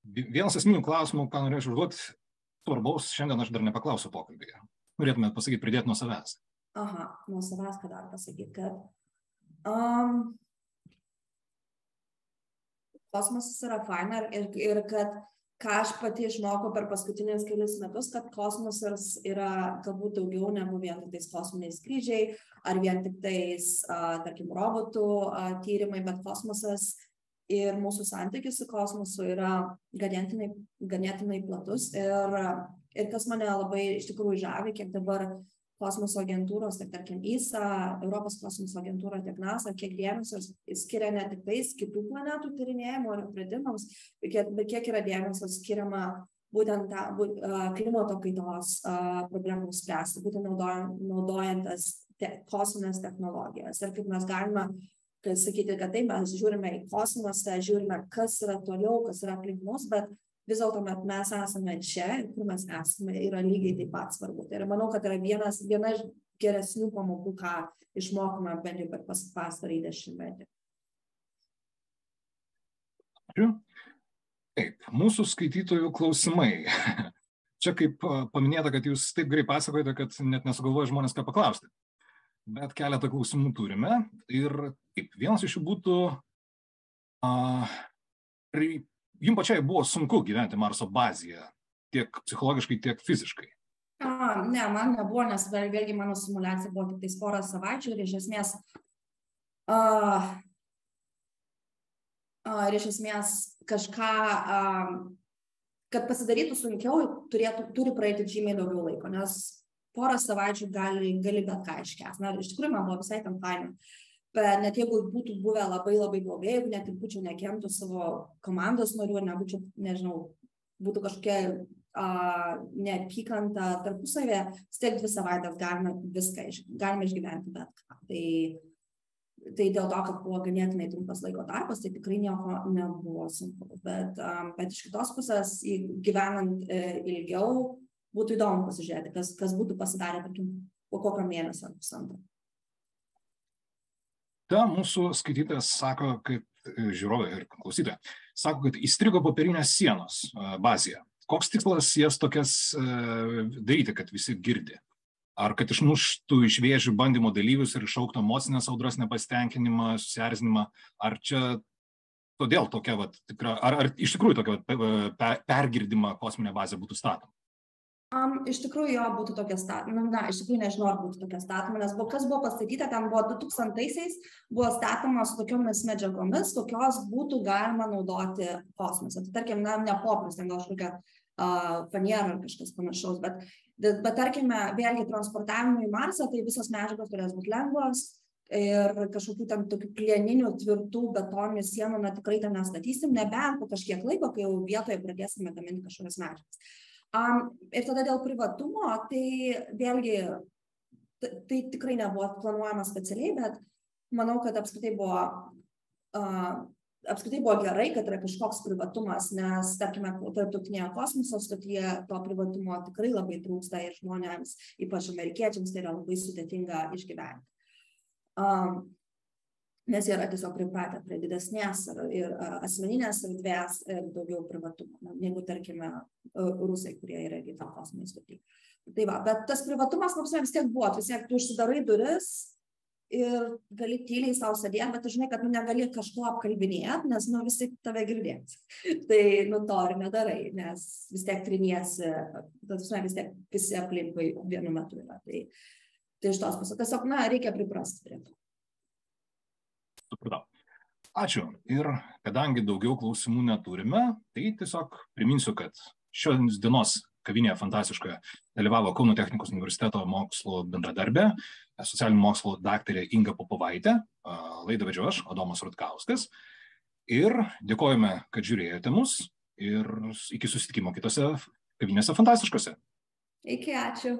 vienas esminių klausimų, ką norėčiau užduoti, svarbaus, šiandien aš dar nepaklausiu pokalbėje. Norėtumėt pasakyti, pridėti nuo savęs. Nuo savęs, ką dar pasakyti, kad kosmosas yra faina ir kad ką aš pati išmokau per paskutinius kelius metus, kad kosmosas yra galbūt daugiau negu vien tik tais kosminiai skrydžiai, ar vien tik tais, tarkim, robotų tyrimai, bet kosmosas ir mūsų santykis su kosmosu yra ganėtinai platus. Ir kas mane labai iš tikrųjų žavi, kiek dabar kosmoso agentūros, tiek tarkim ESA, Europos kosmoso agentūra, tiek NASA, kiek dėmesio skiria ne tik tais kitų planetų tyrinėjimo ir atradimams, bet kiek yra dėmesio skiriama būtent klimato kaitos problemų spręsti, būtent naudojant tas kosminės technologijas. Ir kaip mes galime sakyti, kad taip, mes žiūrime į kosmosą, žiūrime, kas yra toliau, kas yra aplink mus, bet vis dėlto mes esame čia ir kur mes esame yra lygiai taip pat svarbu. Ir manau, kad yra viena iš geresnių pamokų, ką išmokome bent jau per pastarąjį dešimtmetį. Taip, mūsų skaitytojų klausimai. Čia kaip paminėta, kad jūs taip gerai pasakojate, kad net nesugalvoja žmonės ką paklausti. Bet keletą klausimų turime. Ir taip, vienas iš jų būtų, jums pačiai buvo sunku gyventi Marso bazėje, tiek psichologiškai, tiek fiziškai? Ne, man nebuvo, nes vėlgi mano simuliacija buvo tik tais porą savaičių ir iš esmės kažką, kad pasidarytų sunkiau, turi praeiti žymiai daugiau laiko, nes porą savaičių gali bet ką iškęsti. Iš tikrųjų, man buvo visai tam faina. net jeigu būtų buvę labai blogai, jeigu net ir būčiau nekentų savo komandos narių, nebūčiau, nežinau, būtų kažkokia neapykanta tarpusavė, tiek 2 savaitės galime viską, galime išgyventi bet ką. Tai dėl to, kad buvo ganėtinai trumpas laiko tarpas, tai tikrai nieko nebuvo sunku. Bet iš kitos pusės, gyvenant ilgiau, būtų įdomu pasižiūrėti, kas būtų pasidarę, tarkim, po kokio mėnesio ar pusantro. Ta mūsų skaitytojas sako, kad žiūrovai ir klausytojai, sako, kad įstrigo popierinės sienos bazėje. Koks tikslas jas tokias daryti, kad visi girdi? Ar kad išmuštų iš vėžių bandymo dalyvius ir išauktų emocinės audros, nepasitenkinimą, susierzinimą? Ar čia todėl tokia, tikra, ar iš tikrųjų tokia pergirdima kosminė bazė būtų statoma? Iš tikrųjų, jo būtų tokia statoma. Iš tikrųjų nežinau, ar būtų tokia statoma, nes kas buvo pastatyta, ten buvo 2000-aisiais, buvo statoma su tokiomis medžiagomis, kokios būtų galima naudoti kosmose. Tai tarkim, nepoprus, ten gal kažkokia fanierą ar kažkas panašaus, bet tarkime, vėlgi transportavimui į Marsą, tai visos medžiagos turės būti lengvos ir kažkokių ten tokių plieninių, tvirtų betoninių sienų tikrai ten nestatysim, nebent po kažkiek laiko, kai jau vietoje pradėsime gaminti kažkokias medžiagas. Ir tada dėl privatumo, tai vėlgi, tai tikrai nebuvo planuojama specialiai, bet manau, kad apskritai buvo gerai, kad yra kažkoks privatumas, nes, tarkime, tarptautinėje kosmoso stotyje to privatumo tikrai labai trūksta ir žmonėms, ypač amerikiečiams, tai yra labai sudėtinga išgyventi. Nes jie yra tiesiog pripratę prie didesnės ir asmeninės erdvės ir daugiau privatumo, negu, tarkime, rusai, kurie yra į tą kosminį stotį. Tai va, bet tas privatumas, vis tiek buvo, vis tiek tu užsidarai duris ir gali tyliai savo sėdėti, bet tu žinai, kad negali kažko apkalbinėti, nes visi tave girdės. Tai to ir nedarai, nes vis tiek triniesi, vis tiek visi aplinkui vienu metu yra. Tai iš tos pusės tiesiog, reikia priprasti prie to. Supratau. Ačiū. Ir kadangi daugiau klausimų neturime, tai tiesiog priminsiu, kad šios dienos kavinėje fantastiškoje dalyvavo Kauno technikos universiteto mokslo bendradarbė, socialinių mokslų daktarė Inga Popovaitė, laidą vedžiau aš, Adomas Rutkauskas. Ir dėkojame, kad žiūrėjote mus ir iki susitikimo kitose kavinėse fantastiškose. Iki, ačiū.